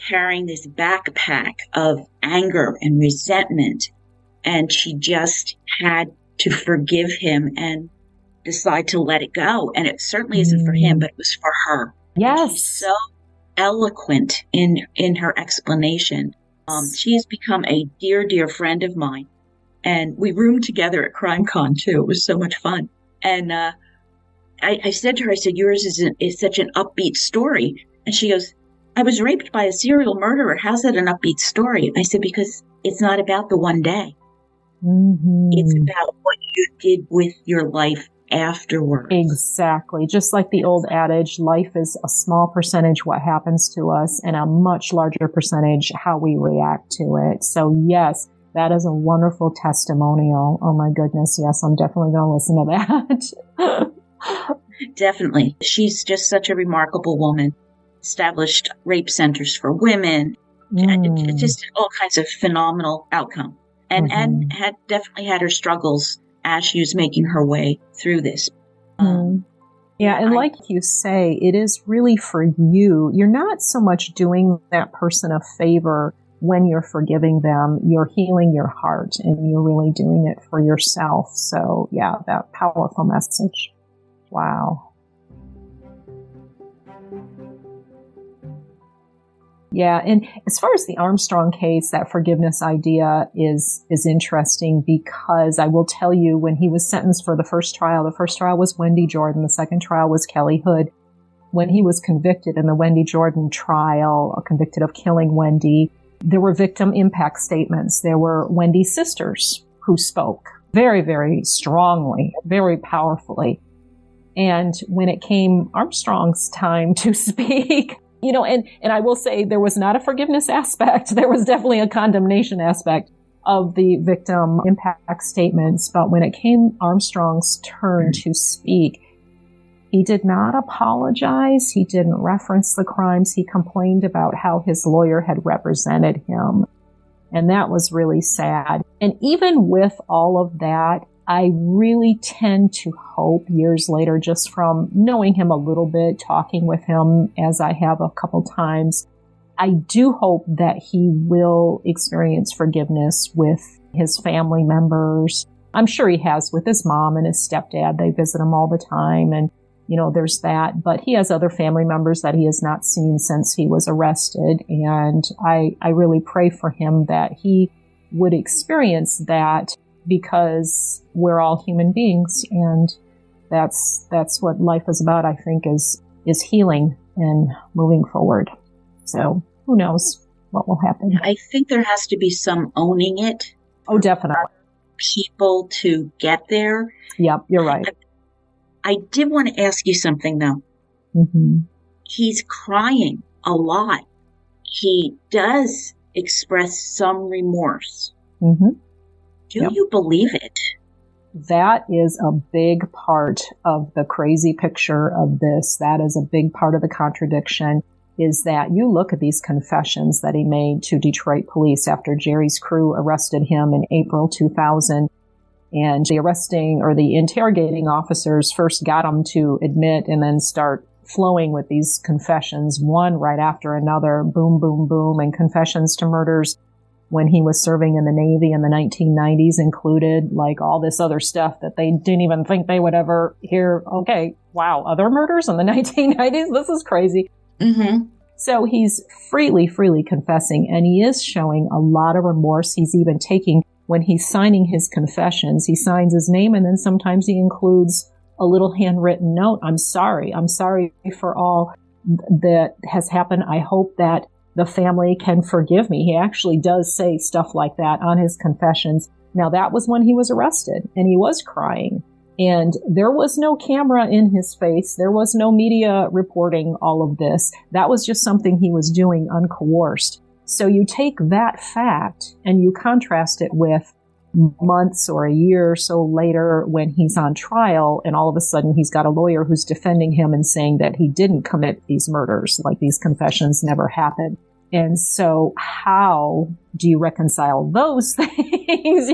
carrying this backpack of anger and resentment. And she just had to forgive him and decide to let it go. And it certainly isn't for him, but it was for her. Yes. She's so eloquent in her explanation. She has become a dear, dear friend of mine. And we roomed together at CrimeCon too. It was so much fun. And I said to her, I said, yours is such an upbeat story. And she goes, I was raped by a serial murderer. How's that an upbeat story? I said, because it's not about the one day. Mm-hmm. It's about what you did with your life afterwards. Exactly. Just like the old adage, life is a small percentage what happens to us and a much larger percentage how we react to it. So yes, that is a wonderful testimonial. Oh my goodness. Yes, I'm definitely going to listen to that. Definitely. She's just such a remarkable woman. Established rape centers for women. Just all kinds of phenomenal outcome. And had definitely had her struggles as she was making her way through this. Yeah, and like you say, it is really for you. You're not so much doing that person a favor when you're forgiving them. You're healing your heart, and you're really doing it for yourself. So, yeah, that powerful message. Wow. Yeah, and as far as the Armstrong case, that forgiveness idea is interesting because I will tell you, when he was sentenced for the first trial was Wendy Jordan, the second trial was Kelly Hood. When he was convicted in the Wendy Jordan trial, convicted of killing Wendy, there were victim impact statements. There were Wendy's sisters who spoke very, very strongly, very powerfully. And when it came Armstrong's time to speak, And I will say there was not a forgiveness aspect. There was definitely a condemnation aspect of the victim impact statements. But when it came Armstrong's turn to speak, he did not apologize. He didn't reference the crimes. He complained about how his lawyer had represented him. And that was really sad. And even with all of that, I really tend to hope years later, just from knowing him a little bit, talking with him as I have a couple times, I do hope that he will experience forgiveness with his family members. I'm sure he has with his mom and his stepdad. They visit him all the time. And, there's that. But he has other family members that he has not seen since he was arrested. And I really pray for him that he would experience that, because we're all human beings. And that's what life is about, I think, is healing and moving forward. So who knows what will happen? I think there has to be some owning it. Oh, definitely. People to get there. Yep, you're right. I did want to ask you something, though. Mm-hmm. He's crying a lot. He does express some remorse. Mm-hmm. Do you believe it? That is a big part of the crazy picture of this. That is a big part of the contradiction, is that you look at these confessions that he made to Detroit police after Gerry's crew arrested him in April 2000. And the interrogating officers first got him to admit and then start flowing with these confessions, one right after another, boom, boom, boom, and confessions to murders when he was serving in the Navy in the 1990s included, like all this other stuff that they didn't even think they would ever hear. Okay, wow, other murders in the 1990s? This is crazy. Mm-hmm. So he's freely confessing, and he is showing a lot of remorse. He's even taking, when he's signing his confessions, he signs his name, and then sometimes he includes a little handwritten note. I'm sorry for all that has happened. I hope that the family can forgive me. He actually does say stuff like that on his confessions. Now, that was when he was arrested, and he was crying. And there was no camera in his face. There was no media reporting all of this. That was just something he was doing uncoerced. So you take that fact and you contrast it with months or a year or so later when he's on trial, and all of a sudden he's got a lawyer who's defending him and saying that he didn't commit these murders, like these confessions never happened. And so how do you reconcile those things?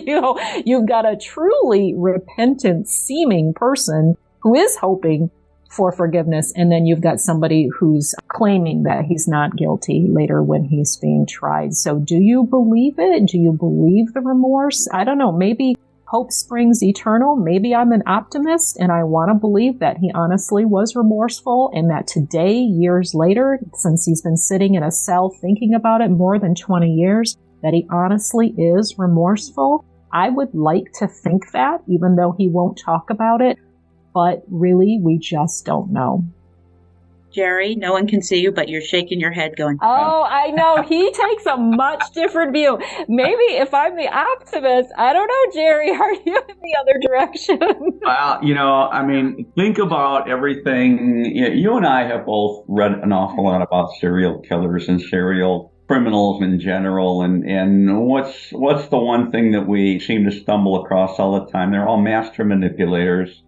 You've got a truly repentant seeming person who is hoping for forgiveness, and then you've got somebody who's claiming that he's not guilty later when he's being tried. So do you believe it? Do you believe the remorse? I don't know. Maybe hope springs eternal. Maybe I'm an optimist and I want to believe that he honestly was remorseful, and that today, years later, since he's been sitting in a cell thinking about it more than 20 years, that he honestly is remorseful. I would like to think that, even though he won't talk about it. But really, we just don't know. Gerry, no one can see you, but you're shaking your head going, oh, I know. He takes a much different view. Maybe if I'm the optimist, I don't know, Gerry, are you in the other direction? Well, think about everything. You and I have both read an awful lot about serial killers and serial criminals in general. And what's the one thing that we seem to stumble across all the time? They're all master manipulators.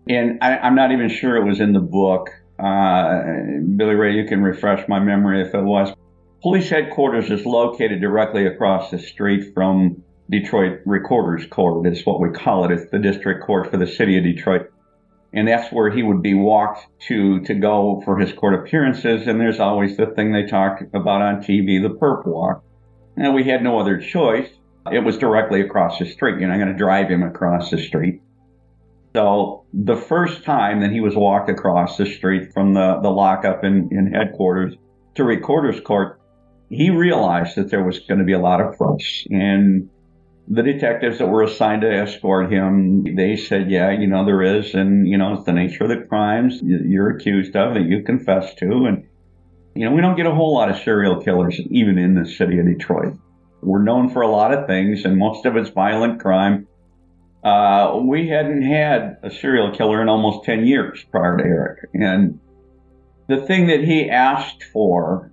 And I'm not even sure it was in the book. Billy Ray, you can refresh my memory if it was. Police headquarters is located directly across the street from Detroit Recorder's Court, is what we call it. It's the district court for the city of Detroit. And that's where he would be walked to go for his court appearances. And there's always the thing they talk about on TV, the perp walk. And we had no other choice. It was directly across the street. You're not going to drive him across the street. So the first time that he was walked across the street from the lockup in headquarters to Recorder's Court, he realized that there was going to be a lot of fuss. And the detectives that were assigned to escort him, they said, yeah, there is. And, it's the nature of the crimes you're accused of that you confessed to. And, we don't get a whole lot of serial killers, even in the city of Detroit. We're known for a lot of things, and most of it's violent crime. We hadn't had a serial killer in almost 10 years prior to Eric. And the thing that he asked for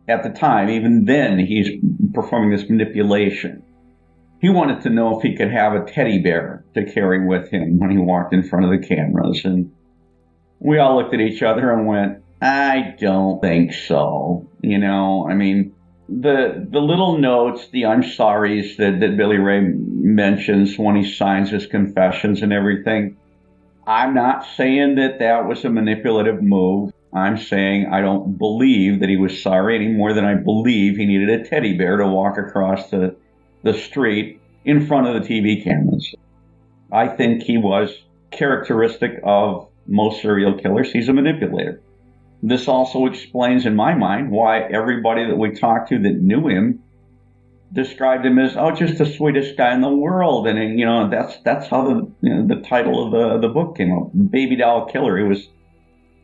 at the time, even then, he's performing this manipulation. He wanted to know if he could have a teddy bear to carry with him when he walked in front of the cameras. And we all looked at each other and went, I don't think so. You know, I mean, the little notes, the I'm sorry's that Billy Ray mentions when he signs his confessions and everything, I'm not saying that was a manipulative move. I'm saying I don't believe that he was sorry any more than I believe he needed a teddy bear to walk across the street in front of the TV cameras. I think he was characteristic of most serial killers. He's a manipulator. This also explains, in my mind, why everybody that we talked to that knew him described him as, just the sweetest guy in the world. And, you know, that's how the title of the book came up, Baby Doll Killer.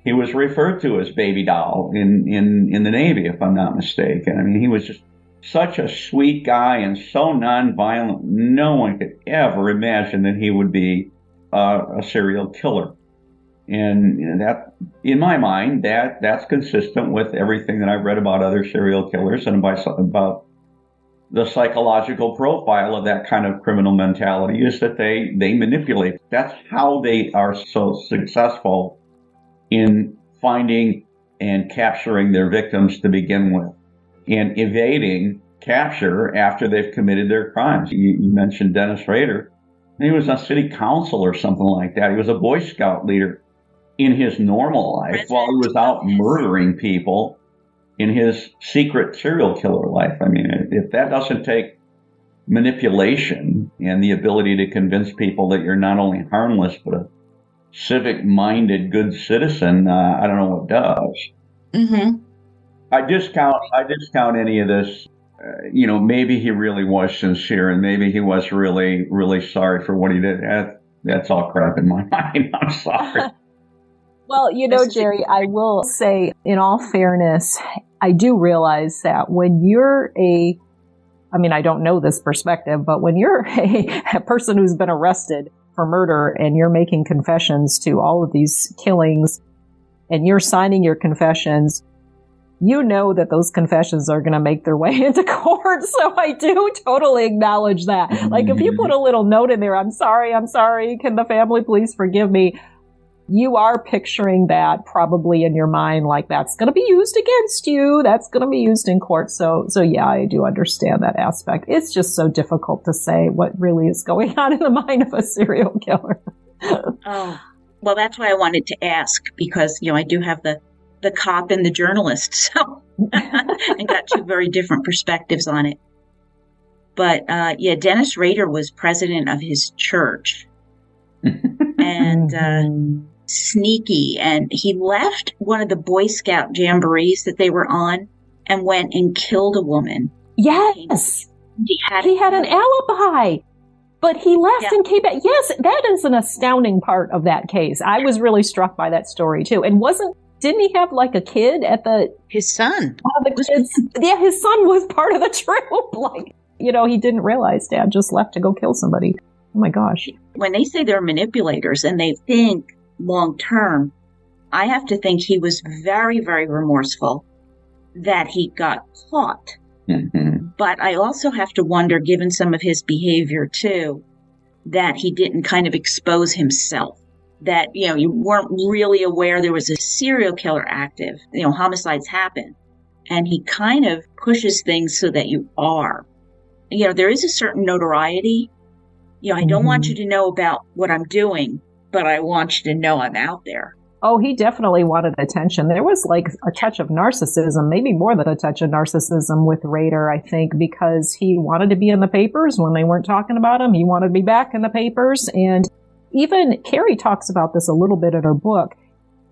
He was referred to as Baby Doll in the Navy, if I'm not mistaken. I mean, he was just such a sweet guy and so nonviolent. No one could ever imagine that he would be a serial killer. And that, in my mind, that's consistent with everything that I've read about other serial killers and about the psychological profile of that kind of criminal mentality, is that they manipulate. That's how they are so successful in finding and capturing their victims to begin with, and evading capture after they've committed their crimes. You mentioned Dennis Rader. He was on city council or something like that. He was a Boy Scout leader in his normal life while he was out murdering people in his secret serial killer life. I mean, if that doesn't take manipulation and the ability to convince people that you're not only harmless, but a civic-minded, good citizen, I don't know what does. Mm-hmm. I discount any of this. Maybe he really was sincere, and maybe he was really, really sorry for what he did. That's all crap in my mind. I'm sorry. Well, Gerry, I will say, in all fairness, I do realize that when you're I don't know this perspective, but when you're a person who's been arrested for murder and you're making confessions to all of these killings and you're signing your confessions, you know that those confessions are going to make their way into court. So I do totally acknowledge that. Like, if you put a little note in there, I'm sorry, can the family please forgive me? You are picturing that probably in your mind, like that's going to be used against you. That's going to be used in court. So yeah, I do understand that aspect. It's just so difficult to say what really is going on in the mind of a serial killer. Oh, well, that's why I wanted to ask, because, I do have the cop and the journalist, so and got two very different perspectives on it. But Dennis Rader was president of his church. And sneaky, and he left one of the Boy Scout jamborees that they were on and went and killed a woman. Yes, he had an alibi, but he left and came back. Yes, that is an astounding part of that case. I was really struck by that story too. And didn't he have like a kid at his son? One of the kids, his son was part of the troop. Like, he didn't realize Dad just left to go kill somebody. Oh my gosh. When they say they're manipulators and they think long term, I have to think he was very, very remorseful that he got caught. Mm-hmm. But I also have to wonder, given some of his behavior too, that he didn't kind of expose himself. That, you weren't really aware there was a serial killer active. Homicides happen. And he kind of pushes things so that you are. There is a certain notoriety. I don't want you to know about what I'm doing, but I want you to know I'm out there. Oh, he definitely wanted attention. There was like a touch of narcissism, maybe more than a touch of narcissism with Rader, I think, because he wanted to be in the papers when they weren't talking about him. He wanted to be back in the papers. And even Carrie talks about this a little bit in her book,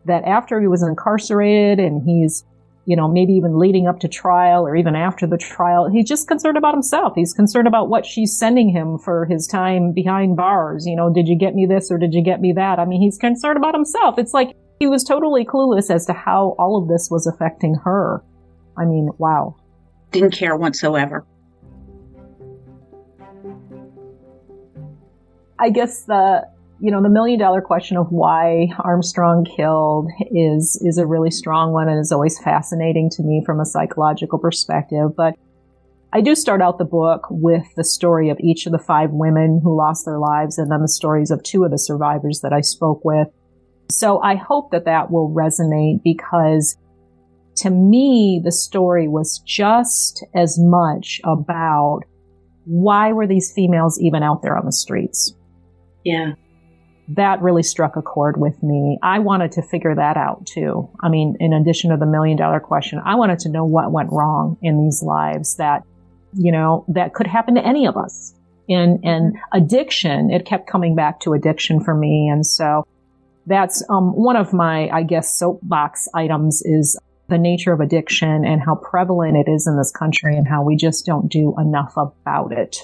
that after he was incarcerated and he's maybe even leading up to trial or even after the trial, he's just concerned about himself. He's concerned about what she's sending him for his time behind bars. Did you get me this or did you get me that? I mean, he's concerned about himself. It's like he was totally clueless as to how all of this was affecting her. I mean, wow. Didn't care whatsoever. I guess the The $1 million question of why Armstrong killed is a really strong one and is always fascinating to me from a psychological perspective. But I do start out the book with the story of each of the 5 women who lost their lives and then the stories of 2 of the survivors that I spoke with. So I hope that will resonate because to me, the story was just as much about why were these females even out there on the streets? Yeah. That really struck a chord with me. I wanted to figure that out too. I mean, in addition to the $1 million question, I wanted to know what went wrong in these lives that could happen to any of us. And addiction, it kept coming back to addiction for me. And so that's one of my, I guess, soapbox items is the nature of addiction and how prevalent it is in this country and how we just don't do enough about it.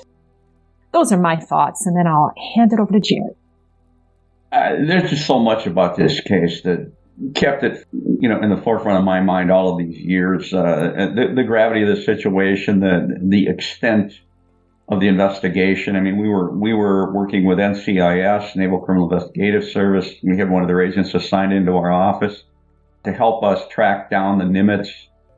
Those are my thoughts, and then I'll hand it over to Gerry. There's just so much about this case that kept it, in the forefront of my mind all of these years. The gravity of the situation, the extent of the investigation. I mean, we were working with NCIS, Naval Criminal Investigative Service. We had one of their agents assigned into our office to help us track down the Nimitz,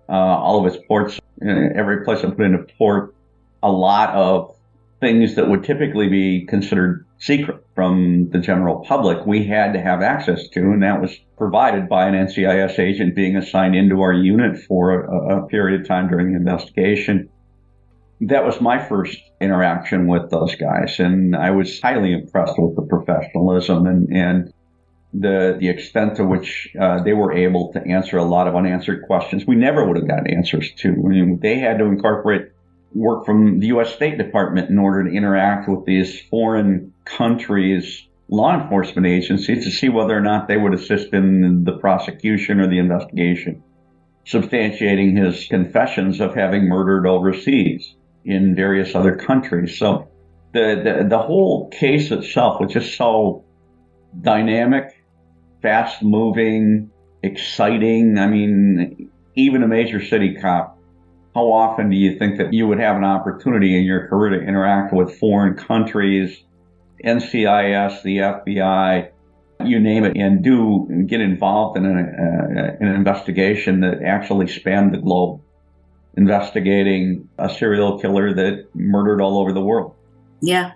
all of its ports, every place I put in a port, a lot of things that would typically be considered secret from the general public, we had to have access to, and that was provided by an NCIS agent being assigned into our unit for a period of time during the investigation. That was my first interaction with those guys, and I was highly impressed with the professionalism and the extent to which they were able to answer a lot of unanswered questions we never would have gotten answers to. I mean, they had to incorporate work from the U.S. State Department in order to interact with these foreign countries' law enforcement agencies to see whether or not they would assist in the prosecution or the investigation, substantiating his confessions of having murdered overseas in various other countries. So the whole case itself was just so dynamic, fast-moving, exciting. I mean, even a major city cop, how often do you think that you would have an opportunity in your career to interact with foreign countries, NCIS, the FBI, you name it, and get involved in an investigation that actually spanned the globe, investigating a serial killer that murdered all over the world? Yeah.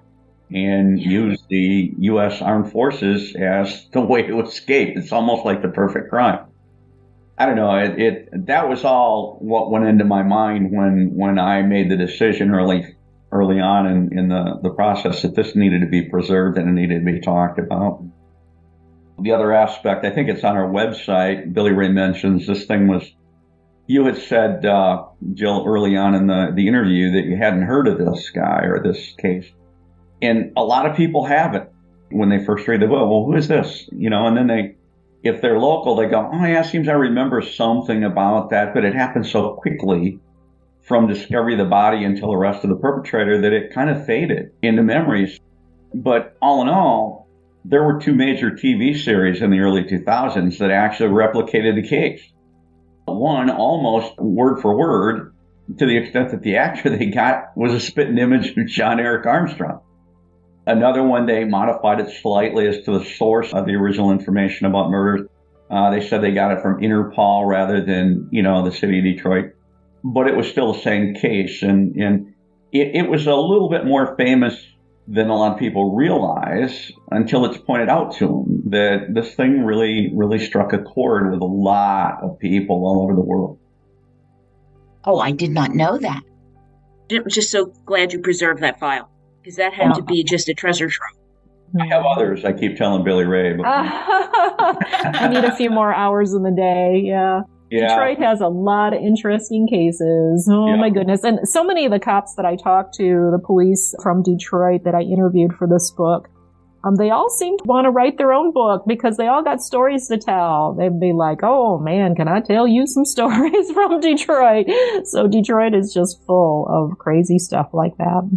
And use the U.S. Armed Forces as the way to escape. It's almost like the perfect crime. I don't know. That was all what went into my mind when I made the decision early on in the process that this needed to be preserved and it needed to be talked about. The other aspect, I think it's on our website, Billy Ray mentions this thing was, you had said, Jill, early on in the interview that you hadn't heard of this guy or this case. And a lot of people haven't when they first read the book. Well, who is this? And then if they're local, they go, oh yeah, it seems I remember something about that, but it happened so quickly from discovery of the body until arrest of the perpetrator that it kind of faded into memories. But all in all, there were 2 major TV series in the early 2000s that actually replicated the case. One almost word for word, to the extent that the actor they got was a spitting image of John Eric Armstrong. Another one, they modified it slightly as to the source of the original information about murders. They said they got it from Interpol rather than, the city of Detroit. But it was still the same case. And it was a little bit more famous than a lot of people realize until it's pointed out to them that this thing really, really struck a chord with a lot of people all over the world. Oh, I did not know that. I'm just so glad you preserved that file, because that had to be just a treasure trove. I have others. I keep telling Billy Ray. But I need a few more hours in the day. Yeah. Detroit has a lot of interesting cases. Oh, my goodness. And so many of the cops that I talked to, the police from Detroit that I interviewed for this book, they all seem to want to write their own book because they all got stories to tell. They'd be like, oh, man, can I tell you some stories from Detroit? So Detroit is just full of crazy stuff like that.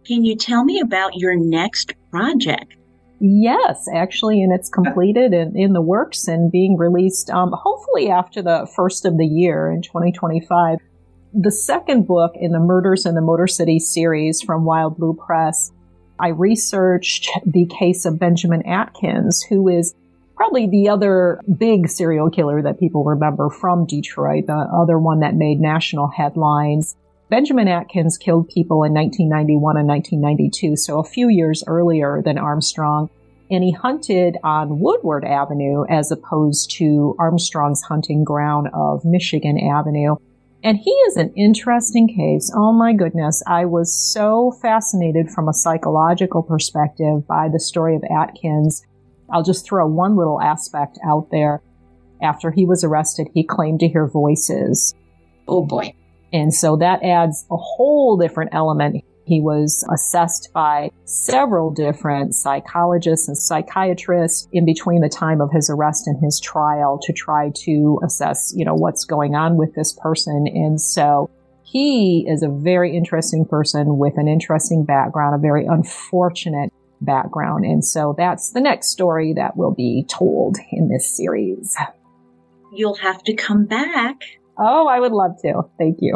Can you tell me about your next project? Yes, actually, and it's completed and in the works and being released hopefully after the first of the year in 2025. The second book in the Murders in the Motor City series from Wild Blue Press. I researched the case of Benjamin Atkins, who is probably the other big serial killer that people remember from Detroit, the other one that made national headlines. Benjamin Atkins killed people in 1991 and 1992, so a few years earlier than Armstrong, and he hunted on Woodward Avenue as opposed to Armstrong's hunting ground of Michigan Avenue. And he is an interesting case. Oh my goodness. I was so fascinated from a psychological perspective by the story of Atkins. I'll just throw one little aspect out there. After he was arrested, he claimed to hear voices. Oh boy. And so that adds a whole different element. He was assessed by several different psychologists and psychiatrists in between the time of his arrest and his trial to try to assess, what's going on with this person. And so he is a very interesting person with an interesting background, a very unfortunate background. And so that's the next story that will be told in this series. You'll have to come back. Oh, I would love to. Thank you.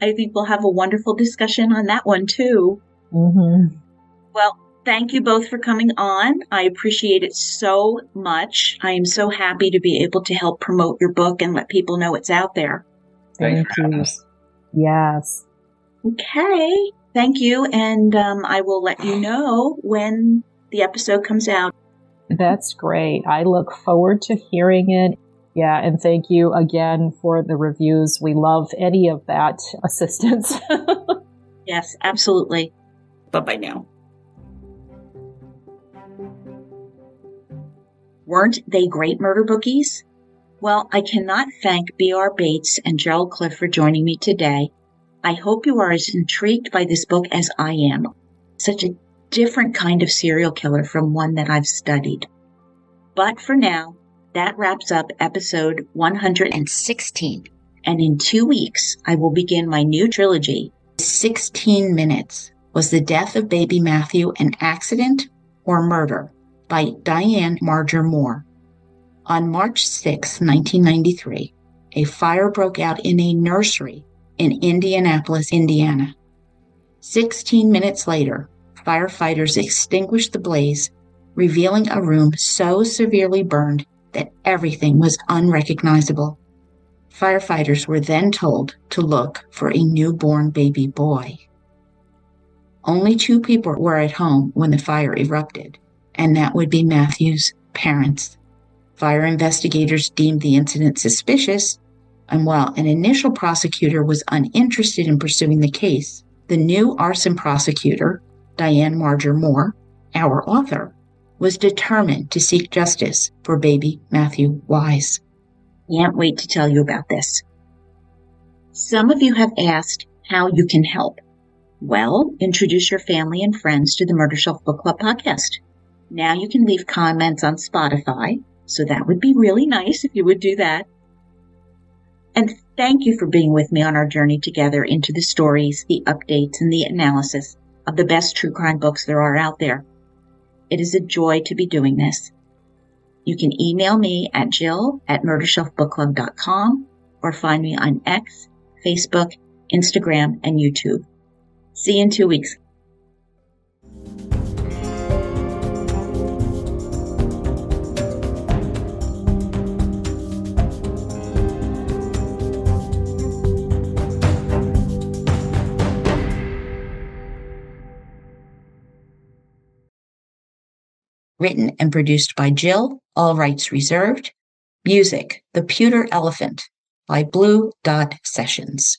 I think we'll have a wonderful discussion on that one too. Mm-hmm. Well, thank you both for coming on. I appreciate it so much. I am so happy to be able to help promote your book and let people know it's out there. Thank you. Yes. Okay. Thank you. And I will let you know when the episode comes out. That's great. I look forward to hearing it. Yeah, and thank you again for the reviews. We love any of that assistance. Yes, absolutely. Bye-bye now. Weren't they great murder bookies? Well, I cannot thank B.R. Bates and Gerry Cliff for joining me today. I hope you are as intrigued by this book as I am. Such a different kind of serial killer from one that I've studied. But for now, that wraps up episode 116. And in 2 weeks, I will begin my new trilogy, 16 Minutes. Was the death of baby Matthew an accident or murder? By Diane Marger Moore. On March 6, 1993, a fire broke out in a nursery in Indianapolis, Indiana. 16 minutes later, firefighters extinguished the blaze, revealing a room so severely burned that everything was unrecognizable. Firefighters were then told to look for a newborn baby boy. Only 2 people were at home when the fire erupted, and that would be Matthew's parents. Fire investigators deemed the incident suspicious, and while an initial prosecutor was uninterested in pursuing the case, the new arson prosecutor, Diane Marger Moore, our author, was determined to seek justice for baby Matthew Wise. Can't wait to tell you about this. Some of you have asked how you can help. Well, introduce your family and friends to the Murder Shelf Book Club podcast. Now you can leave comments on Spotify, so that would be really nice if you would do that. And thank you for being with me on our journey together into the stories, the updates, and the analysis of the best true crime books there are out there. It is a joy to be doing this. You can email me at jill@murdershelfbookclub.com or find me on X, Facebook, Instagram, and YouTube. See you in 2 weeks. Written and produced by Jill, all rights reserved. Music, The Pewter Elephant by Blue Dot Sessions.